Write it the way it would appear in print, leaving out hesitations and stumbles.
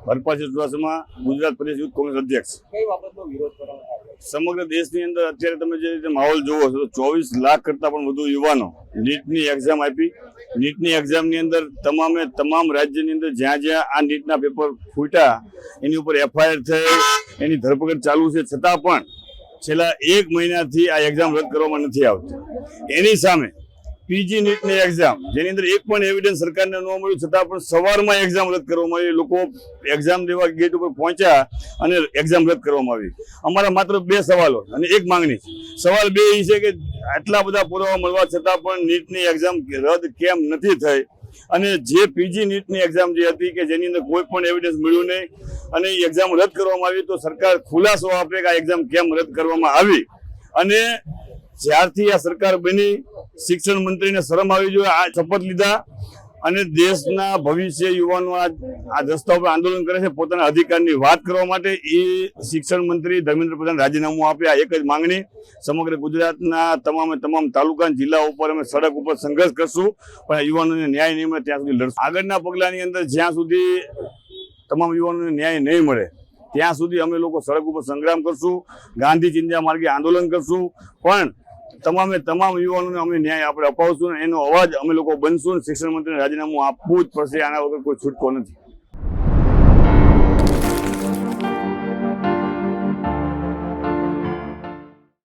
હરપાલસિંહ ચુડાસમા, ગુજરાત પ્રદેશ youth Congress અધ્યક્ષ। કઈ બાબતનો વિરોધ કરવામાં આવ્યો? સમગ્ર દેશની અંદર અત્યારે તમે જે રીતે માહોલ જોવો છો, 24 લાખ કરતા પણ વધુ યુવાનો નીટની એક્ઝામ આપી। નીટની એક્ઝામની અંદર તમામ રાજ્યની અંદર જ્યાં જ્યાં આ નીટના પેપર ફૂટ્યા એની ઉપર એફઆઈઆર થઈ, એની ધરપકડ ચાલુ છે, છતાં પણ છેલ્લા 1 મહિનાથી આ એક્ઝામ રદ કરવામાં નથી આવતી। એની સામે પીજી નીટની એક્ઝામ જેની અંદર એક પણ એવિડન્સ સરકારને ન મળ્યું, છતાં પણ સવારમાં એક્ઝામ રદ કરવામાં આવી। લોકો એક્ઝામ દેવા ગેટ ઉપર પહોંચ્યા અને એક્ઝામ રદ કરવામાં આવી। અમારા માત્ર 2 સવાલો અને એક માંગણી છે। સવાલ 2 એ છે કે આટલા બધા પુરાવા મળવા છતાં પણ નીટની એક્ઝામ રદ કેમ નથી થઈ, અને જે પીજી નીટની એક્ઝામ જે હતી કે જેની અંદર કોઈ પણ એવિડન્સ મળ્યું નહીં અને એ એક્ઝામ રદ કરવામાં આવી, તો સરકાર ખુલાસો આપે કે આ એક્ઝામ કેમ રદ કરવામાં આવી। અને જ્યારથી આ સરકાર બની, શિક્ષણ મંત્રીને શરમ આવી જોઈએ, આ શપથ લીધા અને દેશના ભવિષ્ય યુવાનો આ રસ્તા ઉપર આંદોલન કરે છે પોતાના અધિકારની વાત કરવા માટે। એ શિક્ષણ મંત્રી ધર્મેન્દ્ર પ્રધાન રાજીનામું આપે, આ એક જ માંગણી। સમગ્ર ગુજરાતના તમામ તાલુકા જિલ્લા ઉપર અમે સડક ઉપર સંઘર્ષ કરશું, પણ યુવાનોને ન્યાય નહીં મળે ત્યાં સુધી લડશું। આગળના પગલાની અંદર જ્યાં સુધી તમામ યુવાનોને ન્યાય નહીં મળે ત્યાં સુધી અમે લોકો સડક ઉપર સંગ્રામ કરશું, ગાંધી ચિંધ્યા માર્ગે આંદોલન કરશું, પણ તમામ યુવાનોને અમે ન્યાય આપણે અપાવશું। એનો અવાજ અમે લોકો બનશું। શિક્ષણ મંત્રીને રાજીનામું આપવું જ પડશે, આના વગર કોઈ છૂટકો નથી।